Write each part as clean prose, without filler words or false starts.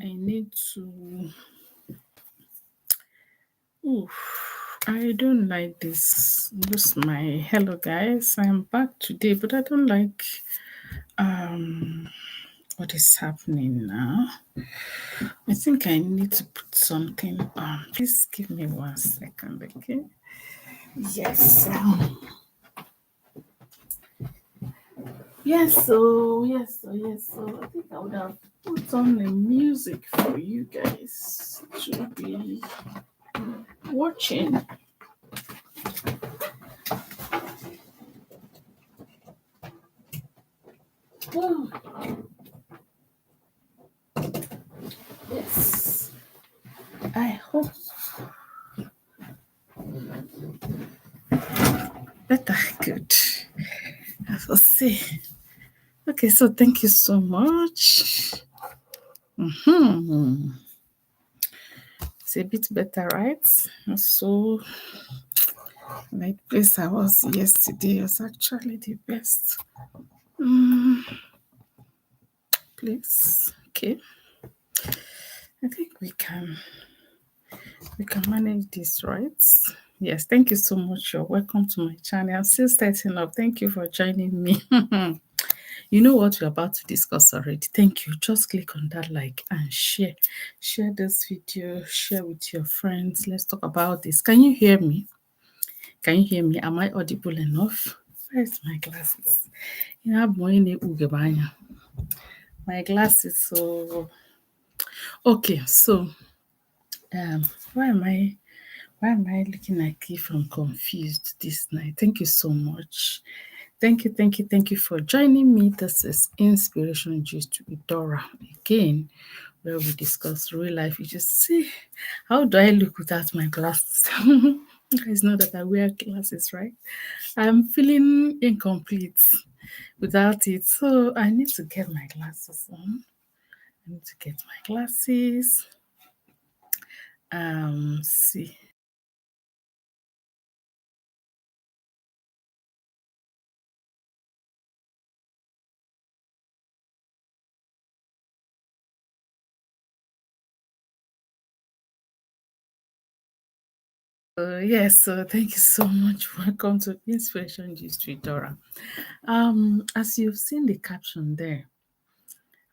I need to. Oof, I don't like this my hello guys. I'm back today, but I don't like what is happening now. I think I need to put something on. Please give me 1 second, okay? Yes. Yes. I think I would have put on the music for you guys to be watching. Oh, yes. I hope better. Good. I will see. Okay, so thank you so much. It's a bit better, right? So, like place I was yesterday was actually the best. Place. Okay. I think we can manage this, right? Yes, thank you so much. You're welcome to my channel. I'm still starting up. Thank you for joining me. You know what we're about to discuss already. Thank you. Just click on that like and share. Share this video. Share with your friends. Let's talk about this. Can you hear me? Can you hear me? Am I audible enough? Where's my glasses? You have more in my glasses. So okay. So um, why am I? Why am I looking like if I'm confused this night? Thank you so much. Thank you for joining me. This is Inspiration Juice with Dora again, where we discuss real life. You just see, how do I look without my glasses? You guys know that I wear glasses, right? I'm feeling incomplete without it, so I need to get my glasses on. I need to get my glasses. See. Yes, so thank you so much. Welcome to Inspiration Gist with Dora. As you've seen the caption there,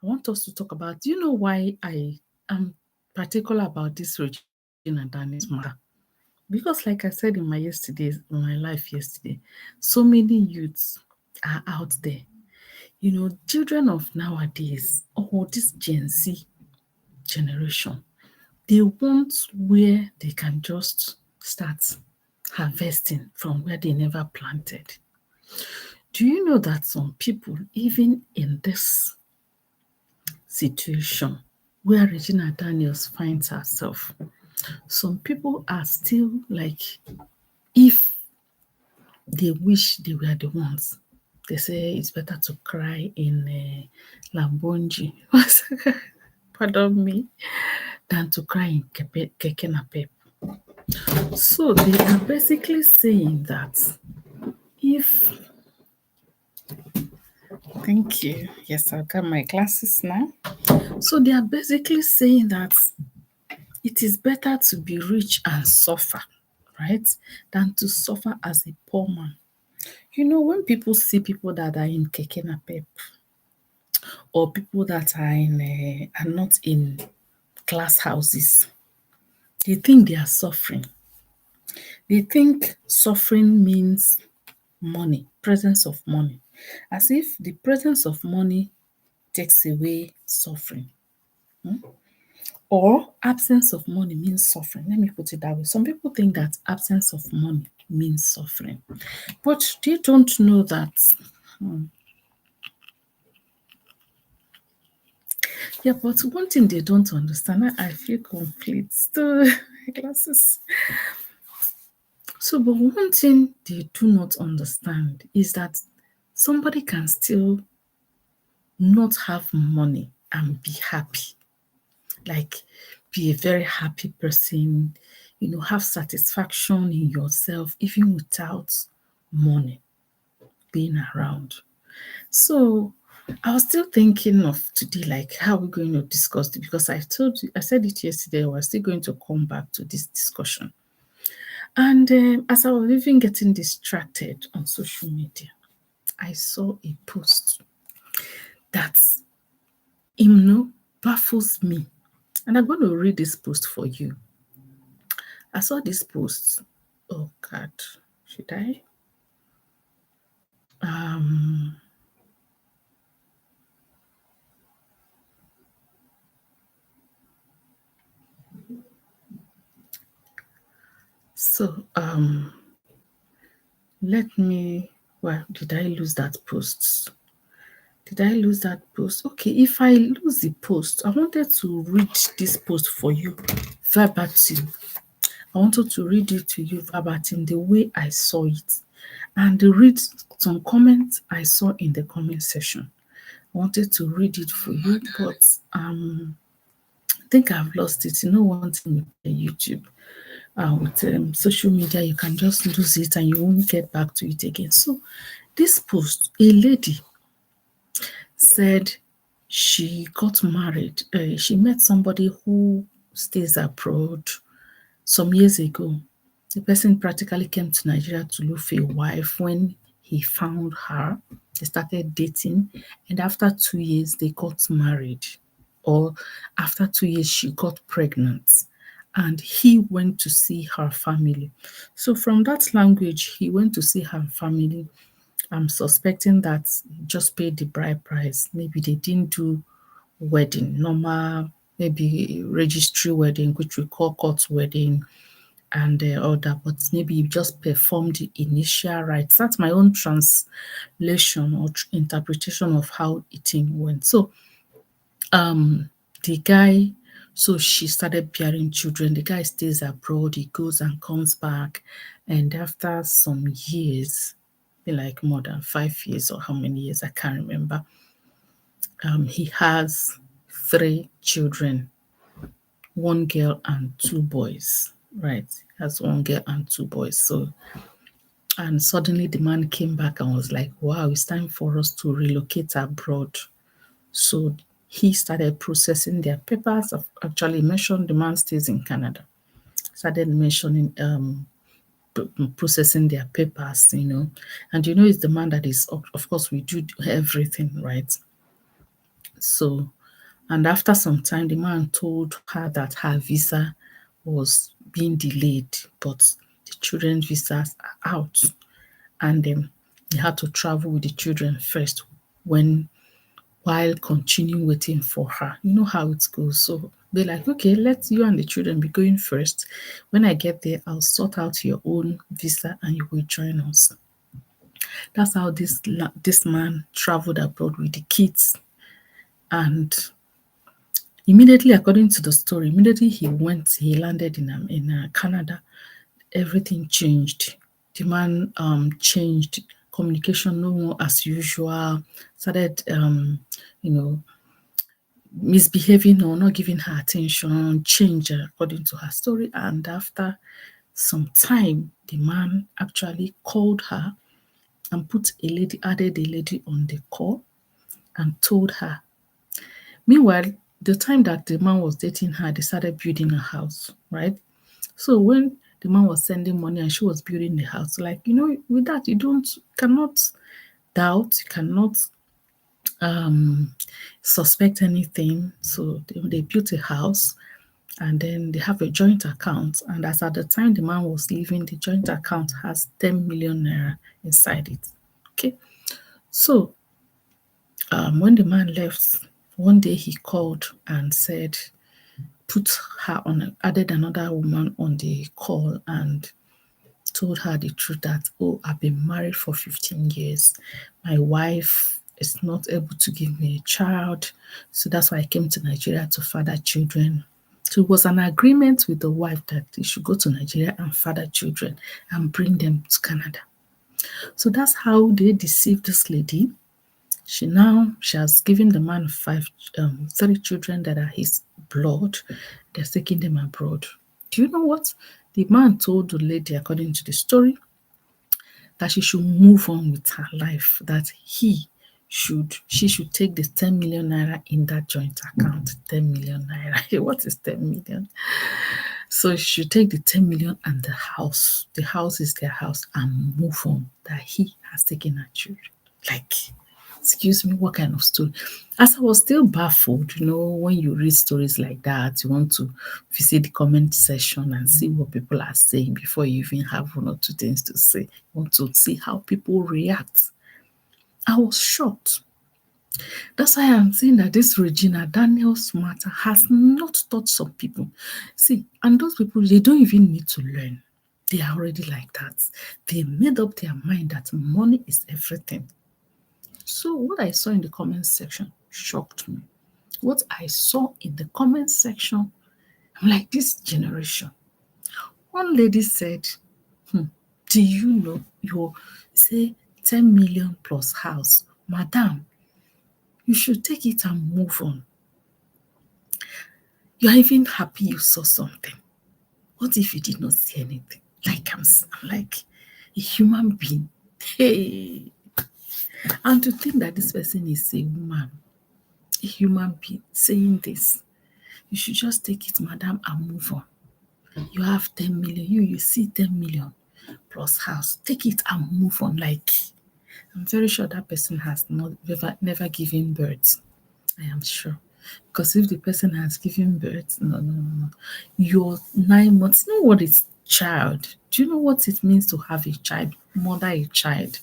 I want us to talk about. Do you know why I am particular about this Regina Daniels matter? Because, like I said in my life yesterday, so many youths are out there. You know, children of nowadays, or this Gen Z generation, they want where they can just start harvesting from where they never planted. Do you know that some people, even in this situation where Regina Daniels finds herself, some people are still like, if they wish they were the ones. They say it's better to cry in Lambonji, pardon me, than to cry in Keke Napep. So they are basically saying that if, thank you, yes, I've got my glasses now. So they are basically saying that it is better to be rich and suffer, right, than to suffer as a poor man. You know, when people see people that are in Keke Napep or people that are not in glass houses, they think they are suffering. They think suffering means money, presence of money, as if the presence of money takes away suffering. Or absence of money means suffering. Let me put it that way. Some people think that absence of money means suffering, but they don't know that. Yeah, but one thing they don't understand, I feel complete. Still, glasses. So, but one thing they do not understand is that somebody can still not have money and be happy. Like, be a very happy person, you know, have satisfaction in yourself, even without money being around. So, I was still thinking of today, like how we're going to discuss it, because I told you, I said it yesterday, we're still going to come back to this discussion. And as I was even getting distracted on social media, I saw a post that, baffles me. And I'm going to read this post for you. I saw this post. Oh God, should I? Um, so let me. Well, did I lose that post? Did I lose that post? Okay, if I lose the post, I wanted to read this post for you verbatim. I wanted to read it to you verbatim the way I saw it and read some comments I saw in the comment section. I wanted to read it for you, but I think I've lost it. You know, one thing with YouTube, with social media, you can just lose it and you won't get back to it again. So, this post, a lady said she got married. She met somebody who stays abroad some years ago. The person practically came to Nigeria to look for a wife. When he found her, they started dating, and after 2 years, they got married. Or after 2 years, she got pregnant, and he went to see her family. So, from that language, he went to see her family. I'm suspecting that he just paid the bride price. Maybe they didn't do wedding, normal, maybe registry wedding, which we call court wedding, and all that, but maybe you just perform the initial rites. That's my own translation or interpretation of how it thing went. So, the guy, so she started bearing children. The guy stays abroad, he goes and comes back, and after some years, like more than 5 years or how many years, I can't remember, he has 3 children, one girl and 2 boys. Right, has one girl and 2 boys. So, and suddenly the man came back and was like, wow, it's time for us to relocate abroad. So he started processing their papers. I've actually mentioned the man stays in Canada. Started mentioning processing their papers, and it's the man that is, of course, we do everything, right? So, and after some time, the man told her that her visa was being delayed, but the children's visas are out, and he had to travel with the children first when while continuing waiting for her. You know how it goes. So they're like, okay, let you and the children be going first. When I get there, I'll sort out your own visa and you will join us. That's how this man traveled abroad with the kids. And immediately, according to the story, immediately he landed in Canada. Everything changed. The man changed communication, no more as usual. Started, you know, misbehaving or not giving her attention, changed according to her story. And after some time, the man actually called her and added a lady on the call and told her. Meanwhile, the time that the man was dating her, they started building a house, right? So when the man was sending money and she was building the house, like, with that, cannot doubt, you cannot suspect anything. So they built a house and then they have a joint account. And as at the time the man was leaving, the joint account has 10 million naira inside it. Okay. So when the man left, one day he called and said, put her on, added another woman on the call and told her the truth that, oh, I've been married for 15 years. My wife is not able to give me a child. So that's why I came to Nigeria to father children. So it was an agreement with the wife that he should go to Nigeria and father children and bring them to Canada. So that's how they deceived this lady. She has given the man 3 children that are his blood. They're taking them abroad. Do you know what? The man told the lady, according to the story, that she should move on with her life, that he she should take the 10 million naira in that joint account. 10 million naira. What is 10 million? So she should take the 10 million and the house. The house is their house and move on. That he has taken her children. Like, excuse me, what kind of story? As I was still baffled, when you read stories like that, you want to visit the comment section and see what people are saying before you even have one or two things to say. You want to see how people react. I was shocked. That's why I'm saying that this Regina Daniels matter has not taught some people. See, and those people, they don't even need to learn. They are already like that. They made up their mind that money is everything. So what I saw in the comment section shocked me. What I saw in the comment section, I'm like, this generation. One lady said, do you know your say 10 million plus house? Madam, you should take it and move on. You're even happy you saw something. What if you did not see anything? Like I'm like a human being. Hey. And to think that this person is a woman, a human being saying this. You should just take it, madam, and move on. You have 10 million. You see 10 million plus house. Take it and move on. Like, I'm very sure that person has never given birth. I am sure. Because if the person has given birth, no, no, no, no. Your 9 months, you know what is child? Do you know what it means to have a child, mother a child?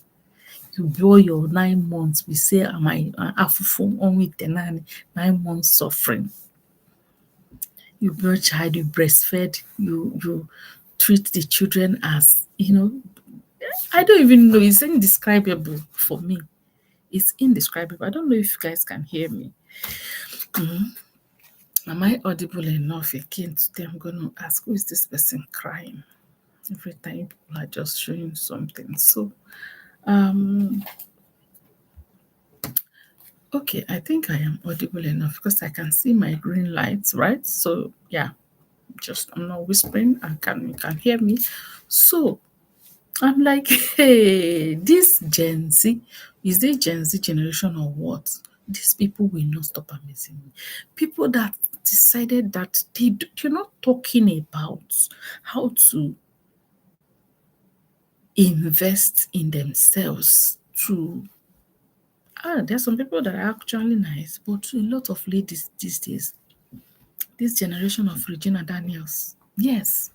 You bore your 9 months. We say, am I afufu on with the 9 months suffering? You bear child, you breastfed, you treat the children as I don't even know. It's indescribable for me. It's indescribable. I don't know if you guys can hear me. Am I audible enough again today? I'm going to ask, who is this person crying? Every time people are just showing something. So, okay, I think I am audible enough because I can see my green lights, right? So, yeah, just I'm not whispering and you can hear me. So, I'm like, hey, this Gen Z, is they Gen Z generation or what? These people will not stop amazing me. People that decided that you're not talking about how to invest in themselves to there's some people that are actually nice, but to a lot of ladies these days, this generation of Regina Daniels, yes,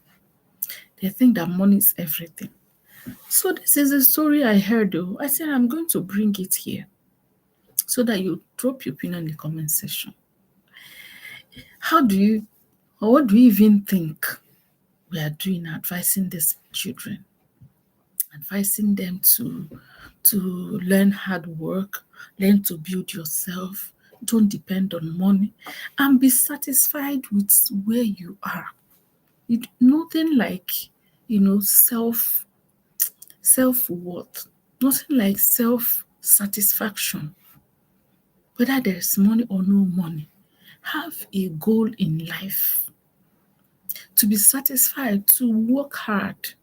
they think that money is everything. So this is a story I heard though. I said I'm going to bring it here so that you drop your opinion in the comment section. How do you, or what do you even think we are doing advising these children? Advising them to learn hard work, learn to build yourself, don't depend on money, and be satisfied with where you are. Nothing like, self-worth, nothing like self-satisfaction, whether there's money or no money. Have a goal in life, to be satisfied, to work hard,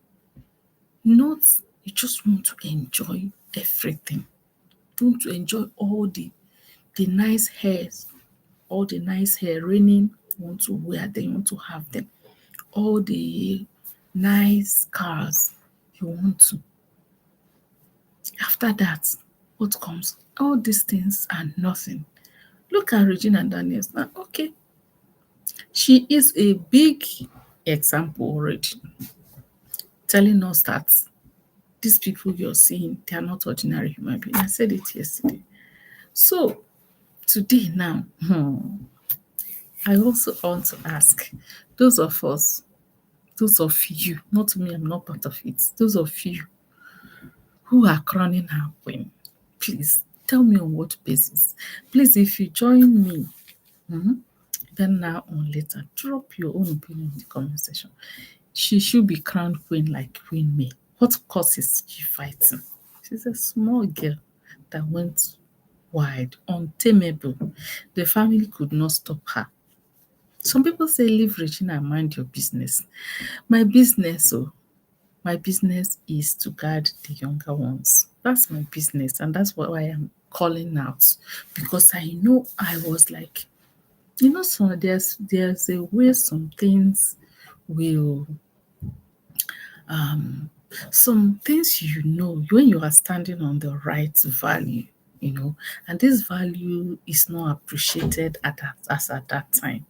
not you just want to enjoy everything. You want to enjoy all the nice hairs, all the nice hair raining, you want to wear them, you want to have them. All the nice cars, you want to. After that, what comes? All these things are nothing. Look at Regina Daniels now. Okay, she is a big example already, telling us that these people you're seeing, they are not ordinary human beings. I said it yesterday. So today now, I also want to ask those of us, those of you, not me, I'm not part of it, those of you who are crowning her queen, please tell me on what basis. Please, if you join me, then now or later, drop your own opinion in the comment section. She should be crowned queen like Queen May. What cause is she fighting? She's a small girl that went wide, untamable. The family could not stop her. Some people say, leave Regina and mind your business. My business, my business is to guard the younger ones. That's my business, and that's why calling out, because I know I was like, so there's a way some things will some things, when you are standing on the right value, and this value is not appreciated as at that time.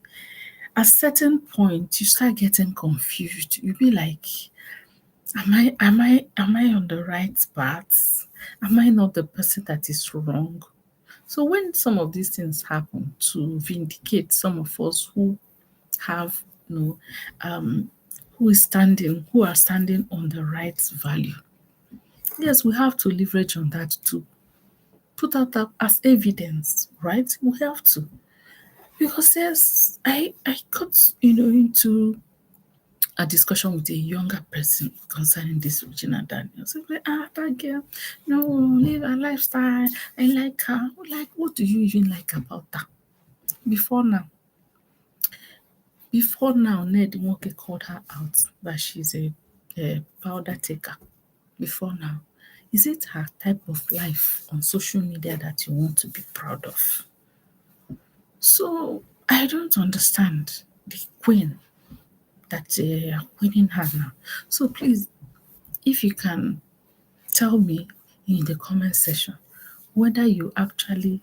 At certain point you start getting confused. You be like, am I on the right path? Am I not the person that is wrong? So when some of these things happen, to vindicate some of us have you know um who are standing on the right value, yes, we have to leverage on that to put out that as evidence, right? We have to. Because yes, I got into a discussion with a younger person concerning this Regina Daniels. So, like, that girl, no, live a lifestyle. I like her. Like, what do you even like about that? Before now, Ned Nwoke called her out that she's a powder taker. Before now, is it her type of life on social media that you want to be proud of? So I don't understand the queen that they are queening her now. So please, if you can tell me in the comment section whether you actually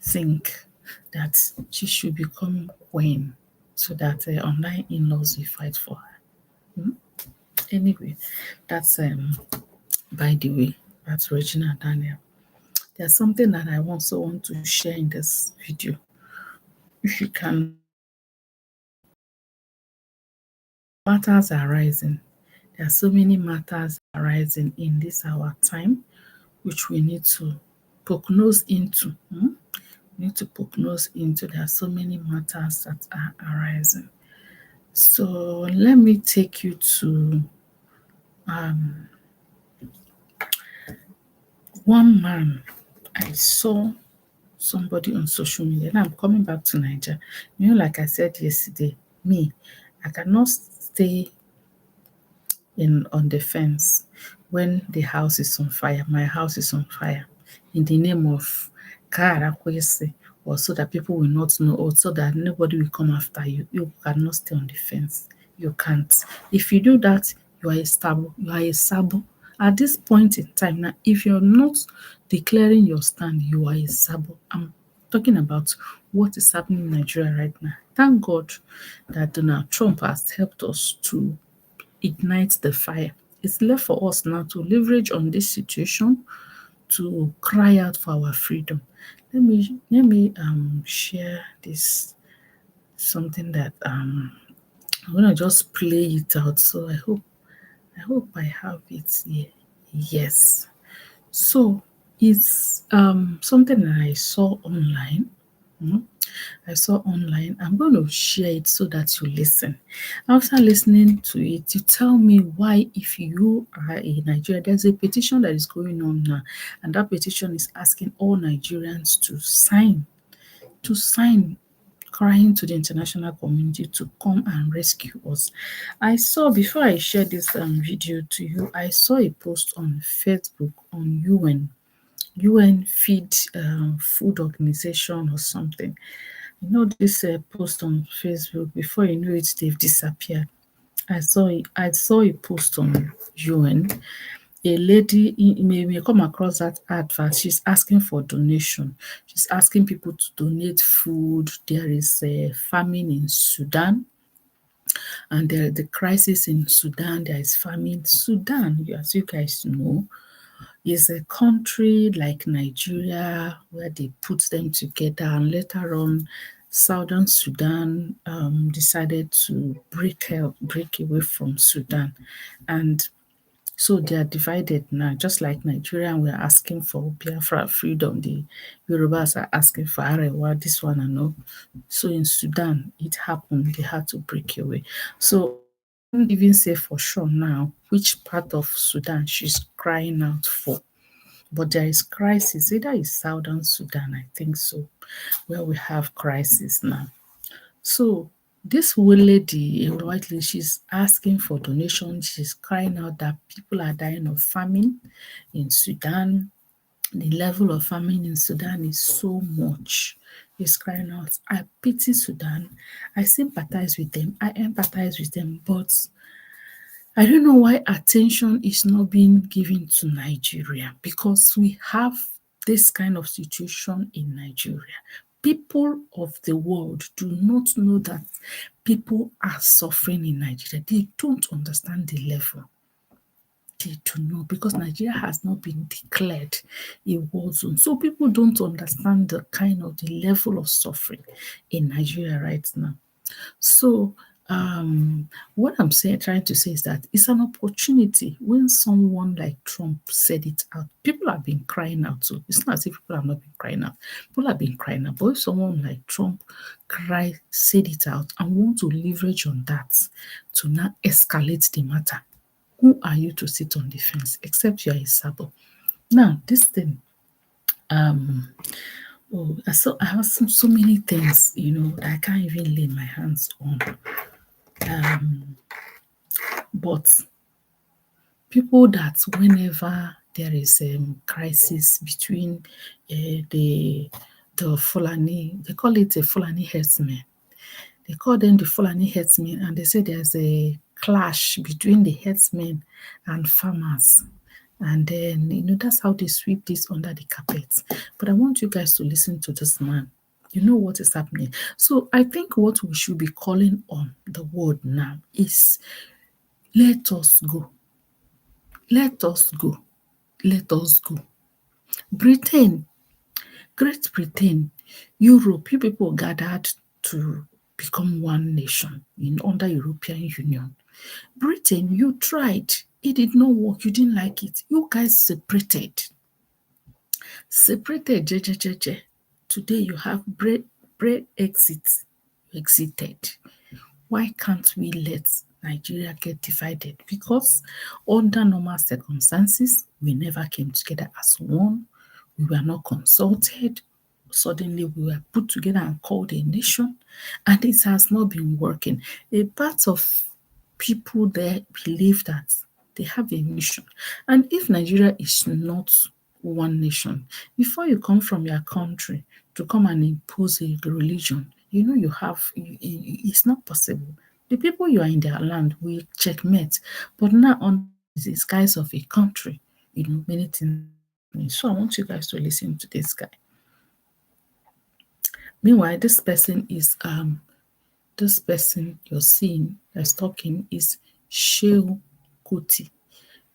think that she should become queen so that online in-laws will fight for her. Anyway, that's by the way, that's Regina Daniel. There's something that I also want to share in this video. If you can, matters are rising. There are so many matters arising in this our time, which we need to poke nose into. We need to poke nose into. There are so many matters that are arising. So let me take you to one man. I saw somebody on social media. Now I'm coming back to Nigeria. Like I said yesterday, me, I cannot stay in on the fence when the house is on fire. My house is on fire in the name of Karakwese, or so that people will not know, or so that nobody will come after you. You cannot stay on the fence. You can't. If you do that, you are a sabo. You are a sabo. At this point in time now, if you're not declaring your stand, you are a sabo. I'm talking about what is happening in Nigeria right now. Thank God that Donald Trump has helped us to ignite the fire. It's left for us now to leverage on this situation to cry out for our freedom. Let me share this, something that I'm gonna just play it out. So I hope I have it here. Yes. So it's something that I saw online. Mhm. I saw online. I'm going to share it so that you listen. After listening to it, you tell me why, if you are a Nigerian, there's a petition that is going on now, and that petition is asking all Nigerians to sign, crying to the international community to come and rescue us. I saw, before I share this video to you, I saw a post on Facebook on UN Feed Food Organization or something. This post on Facebook, before you know it, they've disappeared. I saw a post on UN. A lady, you may come across that advert. She's asking for donation. She's asking people to donate food. There is a famine in Sudan, and the crisis in Sudan. There is famine. Sudan, as you guys know, is a country like Nigeria where they put them together, and later on Southern Sudan decided to break away from Sudan, and so they are divided now. Just like Nigeria, we are asking for Biafra freedom, the Yorubas are asking for Arewa, this one and all. So in Sudan, it happened, they had to break away. So I can't even say for sure now which part of Sudan she's crying out for, but there is crisis. Either it's Southern Sudan, I think so, where we have crisis now. So this lady, a white lady, she's asking for donations. She's crying out that people are dying of famine in Sudan. The level of famine in Sudan is so much. It's crying out. I pity Sudan. I sympathize with them. I empathize with them. But I don't know why attention is not being given to Nigeria, because we have this kind of situation in Nigeria. People of the world do not know that people are suffering in Nigeria. They don't understand the level. They do not, because Nigeria has not been declared a war zone. So people don't understand the kind of the level of suffering in Nigeria right now. So what I'm saying, trying to say is that it's an opportunity when someone like Trump said it out. People have been crying out. So it's not as if people have not been crying out. People have been crying out. But if someone like Trump said it out and want to leverage on that to now escalate the matter, who are you to sit on the fence except you are a sabo? Now, this thing, I have so many things, that I can't even lay my hands on. But people that whenever there is a crisis between the Fulani, they call it a Fulani herdsmen. They call them the Fulani herdsmen, and they say there's a clash between the herdsmen and farmers. And then, that's how they sweep this under the carpet. But I want you guys to listen to this man. You know what is happening. So I think what we should be calling on the world now is, let us go. Let us go. Let us go. Britain, Great Britain, Europe, you people gathered to become one nation under European Union. Britain, you tried. It did not work. You didn't like it. You guys separated. Je. Today you have Brexit. You exited. Why can't we let Nigeria get divided? Because under normal circumstances, we never came together as one. We were not consulted. Suddenly, we were put together and called a nation, and it has not been working. A part of people there believe that they have a mission. And if Nigeria is not one nation, before you come from your country to come and impose a religion, it's not possible. The people you are in their land will checkmate. But now, on the disguise of a country, many things. So I want you guys to listen to this guy. Meanwhile, this person you're seeing that's talking is Shehu Kuti.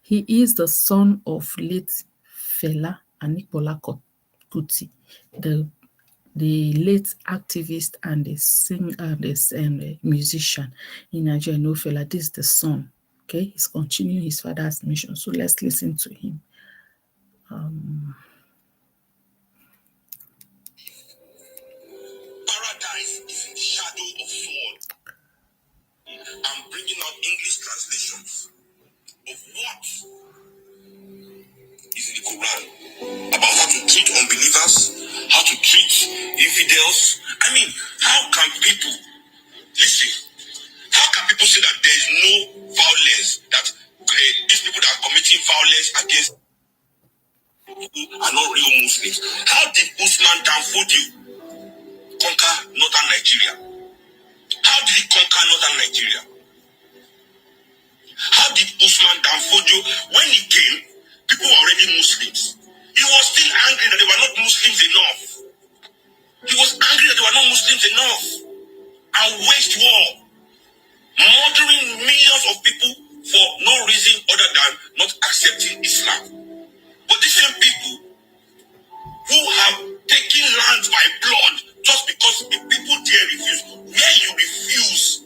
He is the son of late Fela Anikbola Kuti, the late activist and the singer and musician in Nigeria. No Fela, this is the son. Okay, he's continuing his father's mission. So let's listen to him. Paradise is in the shadow of fall. I'm bringing out English translations of what is in the Quran about how to treat unbelievers, how to treat infidels. I mean, how can people listen? How can people say that there is no violence, that these people that are committing violence against people are not real Muslims? How did Usman Danfodio conquer northern Nigeria? How did he conquer northern Nigeria? How did Usman Danfodio, when he came, people were already Muslims. He was still angry that they were not Muslims enough. He was angry that they were not Muslims enough. And waged war, murdering millions of people for no reason other than not accepting Islam. But these same people who have taken land by blood just because the people there refuse, where you refuse,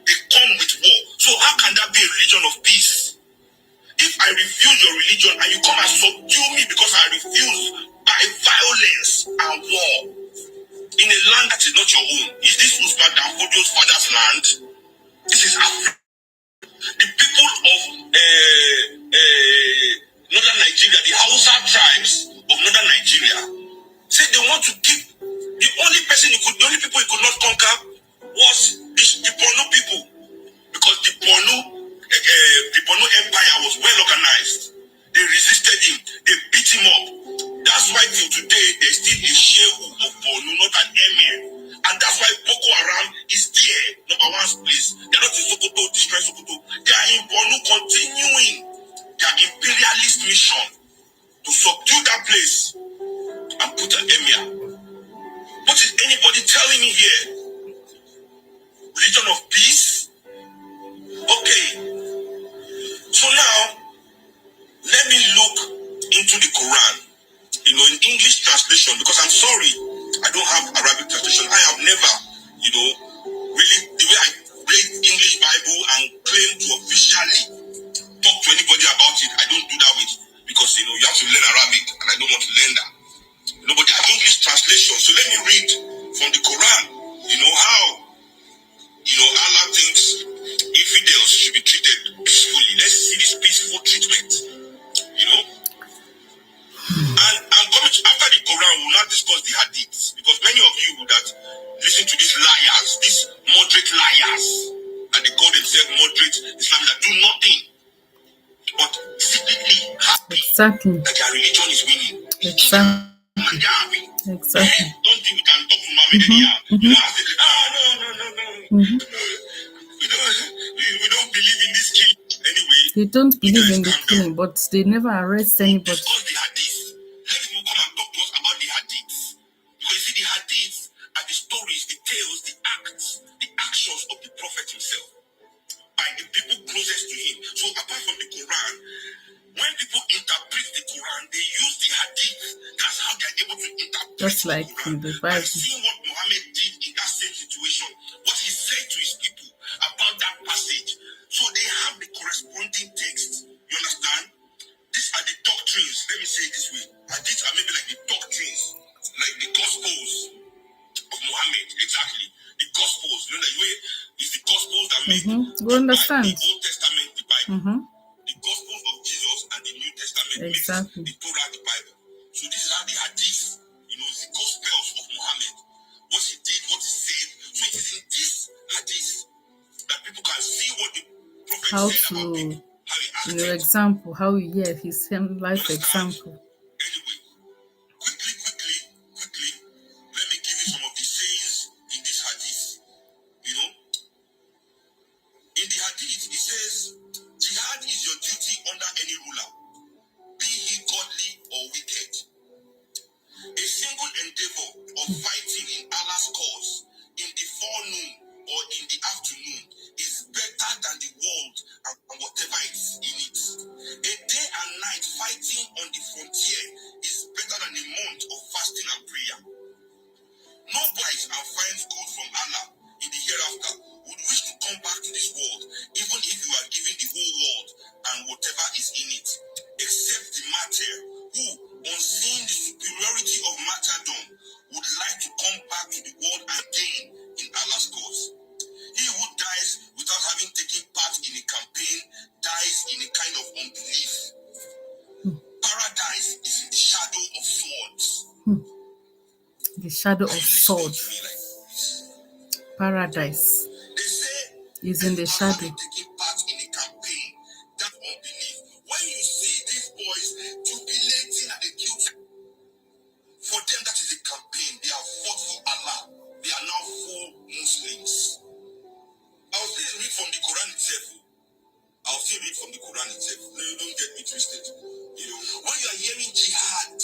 they come with war. So how can that be a religion of peace? If I refuse your religion and you come and subdue me because I refuse by violence and war in a land that is not your own, is this Usman Danfodio's father's Biafran's place. They are not in Sokoto, destroy Sokoto. They are in Borno continuing their imperialist mission to subdue that place and put an emir. What is anybody telling me here? Religion of peace? Okay. So now, let me look into the Quran. In English translation, because I'm sorry, I don't have Arabic translation. I have never, really, the way I read English Bible and claim to officially talk to anybody about it, I don't do that with, because, you have to learn Arabic, and I don't want to learn that. But they are English translation, so let me read from the Quran, how, Allah thinks infidels should be treated peacefully. Let's see this peaceful treatment, And coming after the Quran, we will not discuss the hadiths, because many of you that listen to these liars, these moderate liars, and they call themselves moderate Islamists that do nothing but secretly happy that their religion is winning. Exactly. And they are happy. Exactly. Don't think we can talk to Muhammad anyhow. I say, no. We don't believe in this killing. Anyway, They don't believe in the killing, but they never arrest anybody. Discuss the hadith. Let people come and talk to us about the hadiths. Because you see, the hadiths are the stories, the tales, the acts, the actions of the Prophet himself by the people closest to him. So apart from the Quran, when people interpret the Quran, they use the hadith. That's how they're able to interpret just like the Quran. the By Bible. seeing what Muhammad did in that same situation, what he said to his people about that passage. So they have the corresponding text. You understand? These are the doctrines. Let me say it this way. Hadiths are maybe like the doctrines, like the gospels of Muhammad. Exactly. The gospels. The way is the gospels that make We understand. the Old Testament the Bible. The Gospels of Jesus and the New Testament makes the Torah the Bible. So this is how the Hadith, the Gospels of Muhammad, what he did, what he said. So it is in this Hadith that people can see what the Prophet said about people, how he acted. Example, how he his life example. Anyway, quickly, let me give you some of the sayings in this Hadith. In the Hadith, it says, jihad is your duty under any ruler, be he godly or wicked. A single endeavor of fighting in Allah's cause in the forenoon or in the afternoon is better than the world and whatever is in it. A day and night fighting on the frontier is better than a month of fasting and prayer. Nobody and finds good from Allah in the hereafter would wish to come back to this world, even if you are given the whole world and whatever is in it, except the martyr who, on seeing the superiority of martyrdom, would like to come back to the world again in Allah's cause. He who dies without having taken part in a campaign dies in a kind of unbelief. Paradise is in the shadow of swords. The shadow of swords. Paradise is in the shadow. When you see these boys jubilating at the guilt, for them that is a campaign. They have fought for Allah. They are now full Muslims. I'll still read from the Quran itself. No, you don't get me twisted. When you are hearing jihad,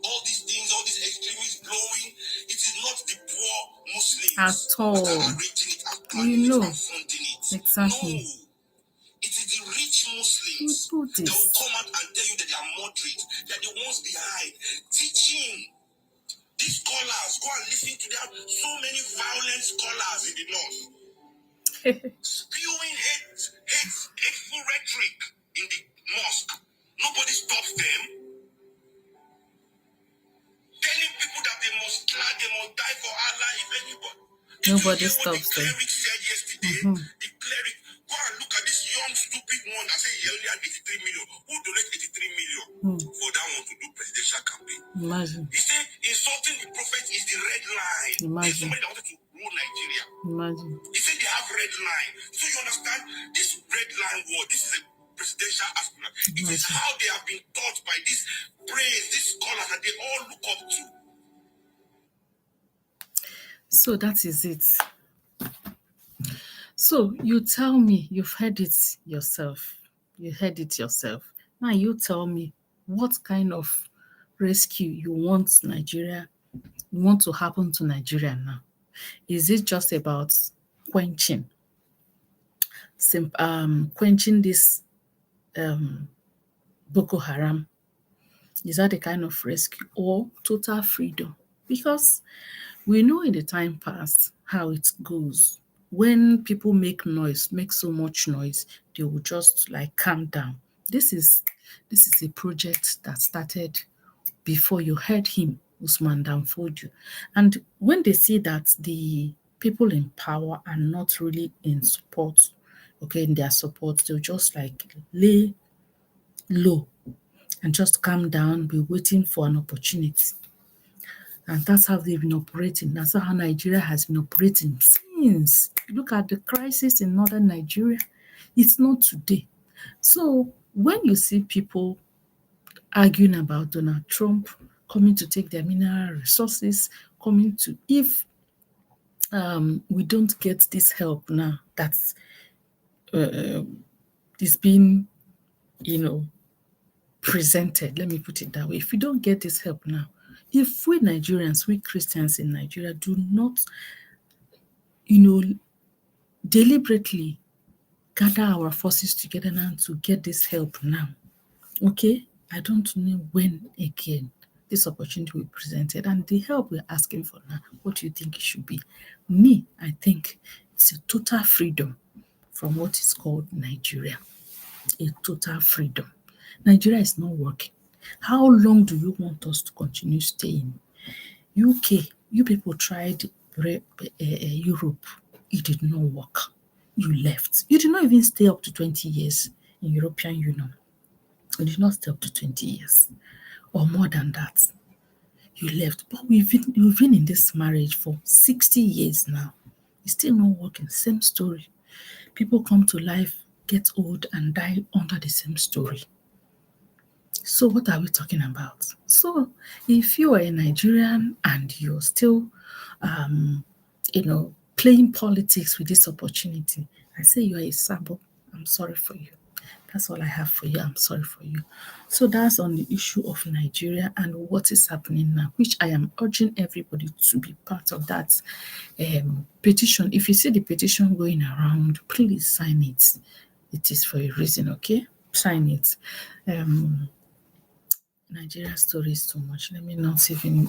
all these things, all these extremists blowing, it is not the poor Muslims at all. that are arranging it and planning it and funding it. Exactly. No. It is the rich Muslims that will come out and tell you that they are moderate, that the ones behind teaching. These scholars, go and listen to them. So many violent scholars in the north. Spewing hateful rhetoric in the mosque. Nobody stops them. Telling people that they must die for Allah if anybody. Nobody stops them. The cleric said yesterday, the cleric, go and look at this young stupid one that said he only had 83 million. Who donated 83 million for that one to do presidential campaign? Imagine. He said insulting the prophet is the red line. There's somebody that wanted to rule Nigeria. Imagine. He said they have red line. So you understand this red line word, this is a presidential aspirant. It is how they have been taught by this praise, these scholars that they all look up to. So that is it. So you tell me, you've heard it yourself. You heard it yourself. Now you tell me what kind of rescue you want Nigeria, you want to happen to Nigeria now. Is it just about quenching, quenching this Boko Haram? Is that the kind of rescue or total freedom? Because we know in the time past how it goes. When people make noise, make so much noise, they will just like calm down. This is this is a project that started before you heard him, Usman Danfodio. And when they see that the people in power are not really in support, okay, in their support, they'll just like lay low and just calm down, be waiting for an opportunity. And that's how they've been operating. That's how Nigeria has been operating since. Look at the crisis in northern Nigeria. It's not today. So when you see people arguing about Donald Trump coming to take their mineral resources, coming to, if we don't get this help now that's is being, you know, presented, let me put it that way. If we don't get this help now, if we Nigerians, we Christians in Nigeria do not, you know, deliberately gather our forces together now to get this help now, okay, I don't know when again this opportunity will be presented. And the help we're asking for now, what do you think it should be? Me, I think it's a total freedom from what is called Nigeria. A total freedom. Nigeria is not working. How long do you want us to continue staying? UK, you people tried Europe. It did not work. You left. You did not even stay up to 20 years in European Union. You did not stay up to 20 years or more than that. You left. But we've been in this marriage for 60 years now. It's still not working. Same story. People come to life, get old, and die under the same story. So what are we talking about? So if you are a Nigerian and you're still, playing politics with this opportunity, I say you are a sabo. I'm sorry for you. That's all I have for you. I'm sorry for you. So that's on the issue of Nigeria and what is happening now, which I am urging everybody to be part of that petition. If you see the petition going around, please sign it. It is for a reason, okay? Sign it. Nigeria story is too much. Let me not even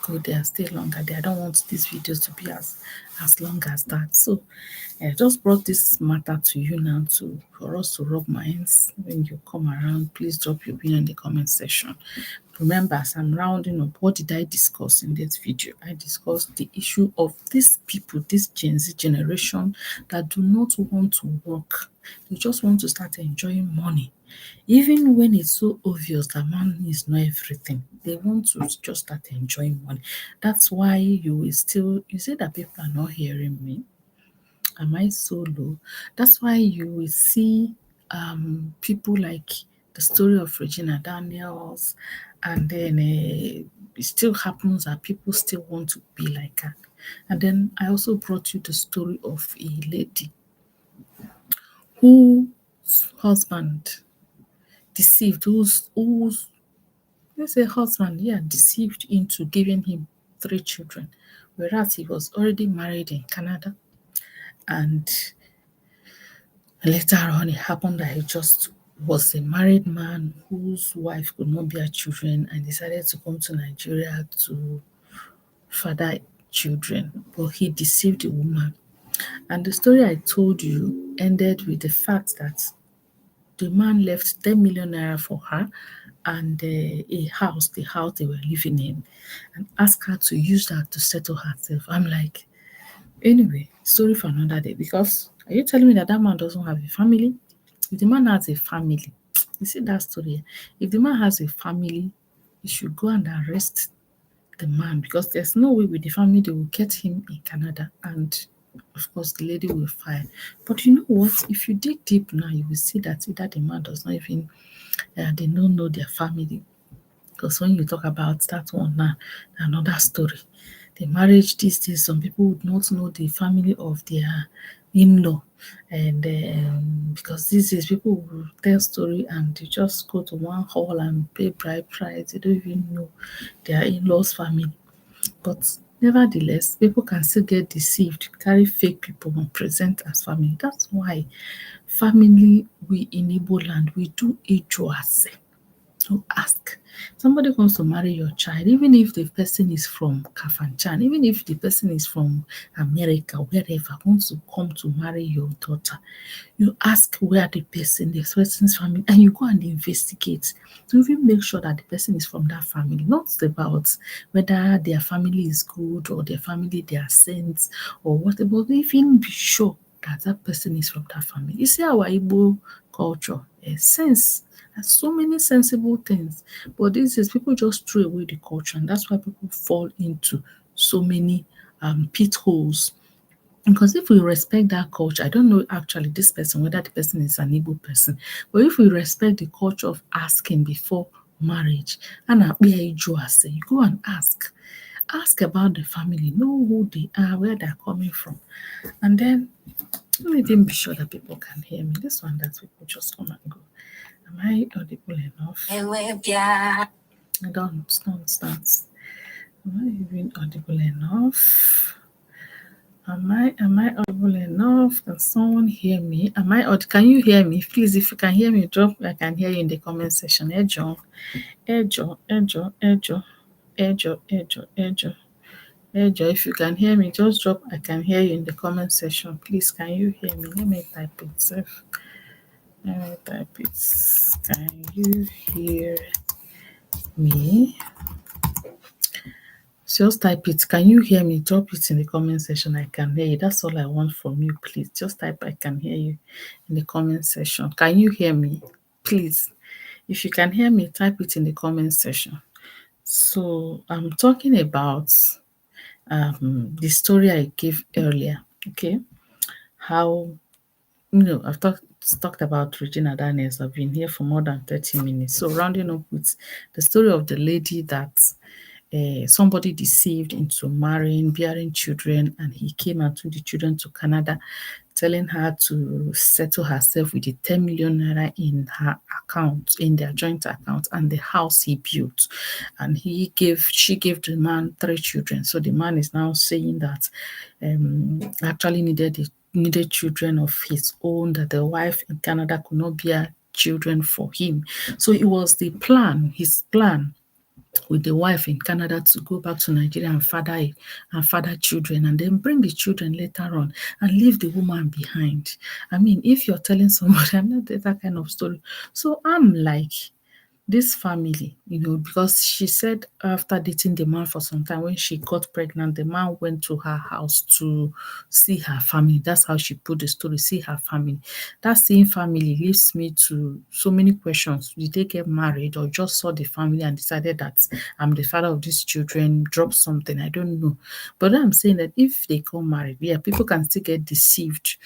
go there, stay longer there. I don't want these videos to be as long as that. So I just brought this matter to you now for us to rub minds. When you come around, please drop your opinion in the comment section. Remember, as I'm rounding up, what did I discuss in this video? I discussed the issue of these people, this Gen Z generation that do not want to work. They just want to start enjoying money. Even when it's so obvious that money is not everything, they want to just start enjoying money. That's why you say that people are not hearing me. Am I so low? That's why you will see people like the story of Regina Daniels, and then it still happens that people still want to be like her. And then I also brought you the story of a lady whose husband deceived, whose let's say husband, yeah, deceived into giving him 3 children, whereas he was already married in Canada. And later on, it happened that he just was a married man whose wife could not bear children and decided to come to Nigeria to father children. But he deceived the woman. And the story I told you ended with the fact that the man left 10 million naira for her and a house, the house they were living in, and asked her to use that to settle herself. I'm like, anyway, story for another day. Because are you telling me that that man doesn't have a family? If the man has a family, you see that story. If the man has a family, you should go and arrest the man, because there's no way with the family they will get him in Canada, and of course the lady will file. But you know what? If you dig deep now, you will see that either the man does not even they don't know their family. Because when you talk about that one now, another story. The marriage these days, some people would not know the family of their in-law. And because these days people will tell story and they just go to one hall and pay bride price. They don't even know their in-laws family. But nevertheless, people can still get deceived, carry fake people and present as family. That's why family, we in Igbo land, we do Ijoase. To ask. Somebody comes to marry your child, even if the person is from Kafanchan, even if the person is from America, wherever, wants to come to marry your daughter, you ask where the person's family, and you go and investigate to even make sure that the person is from that family, not about whether their family is good or their family they are saints or whatever, but even be sure that that person is from that family. You see our Igbo culture, sense, there's so many sensible things, but these days people just throw away the culture, and that's why people fall into so many pit holes. Because if we respect that culture, I don't know actually this person, whether the person is an Igbo person, but if we respect the culture of asking before marriage, and you go and ask. Ask about the family, know who they are, where they're coming from. And then let me even be sure that people can hear me. This one that people just come and go. Am I audible enough? I don't. Am I even audible enough? Am I audible enough? Can someone hear me? Can you hear me? Please, if you can hear me, drop I can hear you in the comment section. Ejo, Ejo, Ejo, Ejo, Ejo, Ejo, Ejo. Ejo, if you can hear me, just drop I can hear you in the comment section. Please, can you hear me? Let me type it. Let me type it. Can you hear me? Just type it. Can you hear me? Drop it in the comment section. I can hear you. That's all I want from you, please. Just type I can hear you in the comment section. Can you hear me? Please. If you can hear me, type it in the comment section. So I'm talking about the story I gave earlier. Okay. How I've talked about Regina Daniels. I've been here for more than 30 minutes. So rounding up with the story of the lady that somebody deceived into marrying, bearing children, and he came and took the children to Canada, telling her to settle herself with the 10 million naira in her account, in their joint account, and the house he built. And she gave the man 3 children. So the man is now saying that actually needed children of his own, that the wife in Canada could not bear children for him. So it was his plan with the wife in Canada to go back to Nigeria and father children, and then bring the children later on and leave the woman behind. I mean, if you're telling somebody, I'm not that kind of story. So I'm like, this family, because she said after dating the man for some time, when she got pregnant, the man went to her house to see her family. That's how she put the story, see her family. That seeing family leads me to so many questions. Did they get married or just saw the family and decided that I'm the father of these children, drop something? I don't know. But I'm saying that if they got married, yeah, people can still get deceived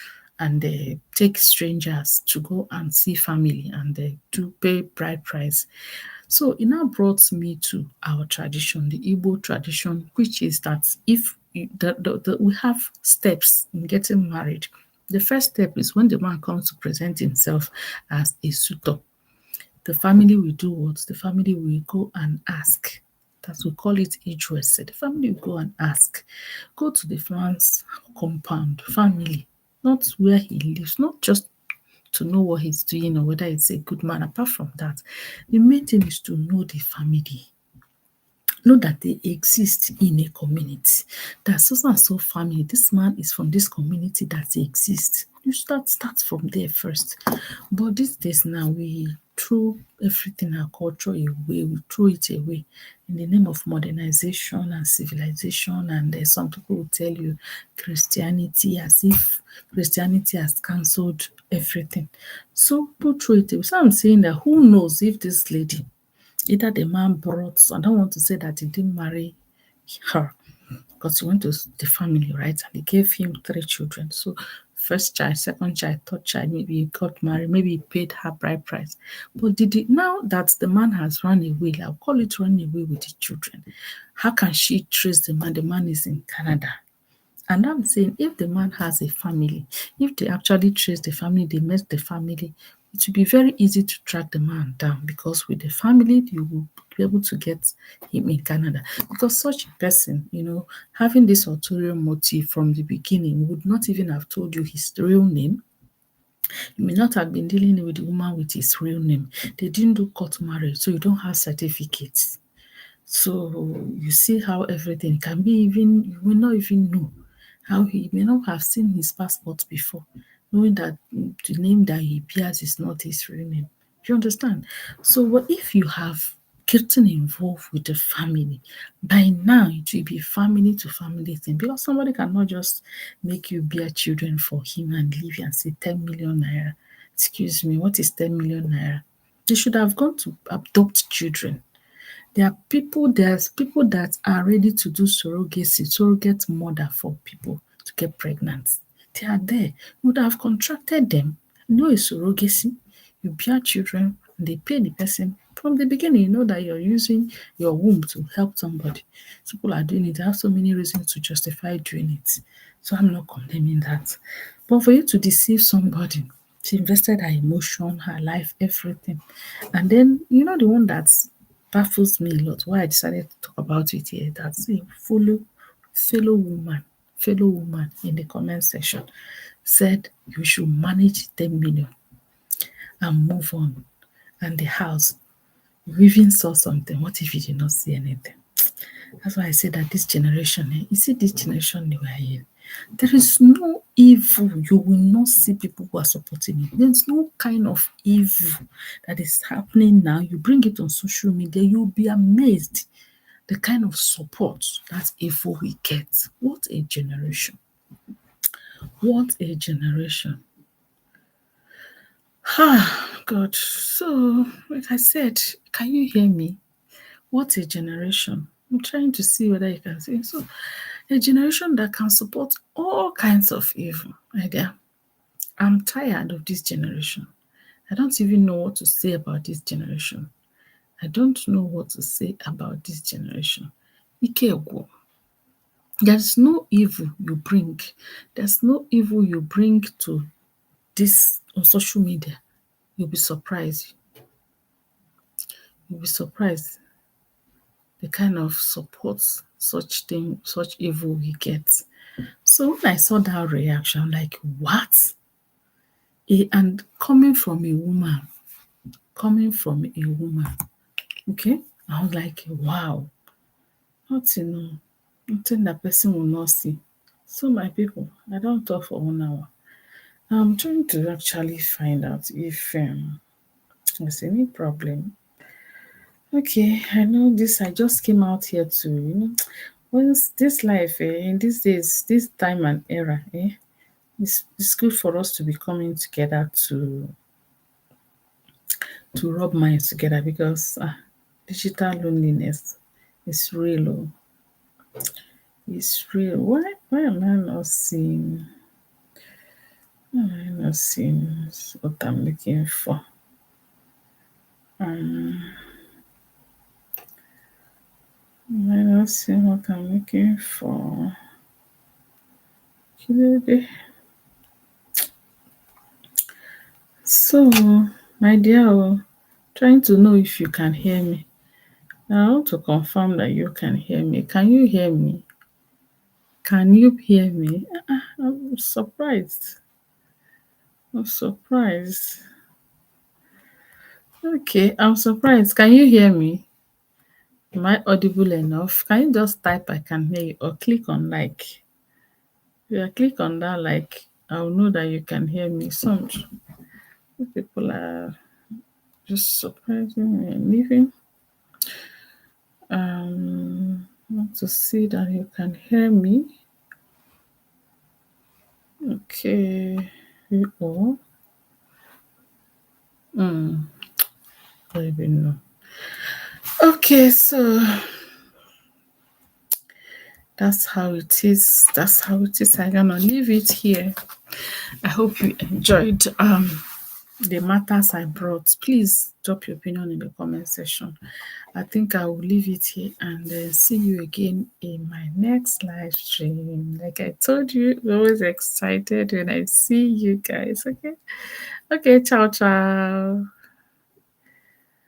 and they take strangers to go and see family and they do pay bride price. So it now brought me to our tradition, the Igbo tradition, which is that if we have steps in getting married. The first step is when the man comes to present himself as a suitor. The family will do what? The family will go and ask. That's we call it Ijwese. The family will go and ask. Go to the man's compound, family, not where he lives, not just to know what he's doing or whether it's a good man. Apart from that, the main thing is to know the family. Know that they exist in a community. That so and so family, this man is from this community that they exist. You start from there first. But these days now, we throw everything, our culture away, we throw it away in the name of modernization and civilization. And some people will tell you Christianity, as if Christianity has cancelled everything. So people throw it away. So I'm saying that who knows if this lady, either the man brought, I don't want to say that he didn't marry her, because he went to the family, right? And he gave him 3 children. So first child, second child, third child, maybe he got married, maybe he paid her bride price. But now that the man has run away, I'll call it running away with the children, how can she trace the man? The man is in Canada. And I'm saying if the man has a family, if they actually trace the family, they met the family, it will be very easy to track the man down because with the family, you will be able to get him in Canada. Because such a person, having this ulterior motive from the beginning would not even have told you his real name. He may not have been dealing with the woman with his real name. They didn't do court marriage, so you don't have certificates. So you see how everything can be, even you will not even know how he may not have seen his passport before, knowing that the name that he bears is not his real name. You understand? So what if you have getting involved with the family? By now it will be family to family thing because somebody cannot just make you bear children for him and leave you and say 10 million naira. Excuse me, what is 10 million naira? They should have gone to adopt children. There's people that are ready to do surrogacy, surrogate mother for people to get pregnant. They are there. You would have contracted them. A surrogacy. You bear children and they pay the person. From the beginning, you know that you're using your womb to help somebody. People are doing it. They have so many reasons to justify doing it. So I'm not condemning that. But for you to deceive somebody, she invested her emotion, her life, everything. And then, the one that's baffles me a lot, why I decided to talk about it here, that's a fellow woman in the comment section said you should manage 10 million and move on. And the house, you even saw something. What if you did not see anything? That's why I say that this generation, you see this generation we are in, there is no evil you will not see people who are supporting it. There's no kind of evil that is happening now. You bring it on social media, you'll be amazed the kind of support that evil we get. What a generation. What a generation. Ah, God. So, like I said, can you hear me? What a generation. I'm trying to see whether you can see. So, a generation that can support all kinds of evil. Idea. I'm tired of this generation. I don't even know what to say about this generation. I don't know what to say about this generation. Ikegwu. There's no evil you bring. There's no evil you bring to this on social media. You'll be surprised. You'll be surprised the kind of support such evil we get. So when I saw that reaction, I'm like, what? And coming from a woman, okay? I was like, wow, nothing that person will not see. So my people, I don't talk for 1 hour. I'm trying to actually find out if there's any problem. Okay, I know this. I just came out here to, once this life, in these days, this time and era, it's good for us to be coming together to rub minds together because digital loneliness is real. Oh, it's real. Why am I not seeing? Why am I not seeing what I'm looking for? Am I not seeing what I'm looking for? Kilode. So, my dear, trying to know if you can hear me. I want to confirm that you can hear me. Can you hear me? Can you hear me? I'm surprised. I'm surprised. Okay, I'm surprised. Can you hear me? Am I audible enough? Can you just type I can hear you or click on like? If you click on that like, I'll know that you can hear me. Some people are just surprising me and leaving. I want to see that you can hear me. Okay. You all. I don't even know. Okay, so that's how it is. That's how it is. I'm gonna leave it here. I hope you enjoyed the matters I brought. Please drop your opinion in the comment section. I think I will leave it here and see you again in my next live stream. Like I told you, I'm always excited when I see you guys. Okay. Okay. Ciao, ciao.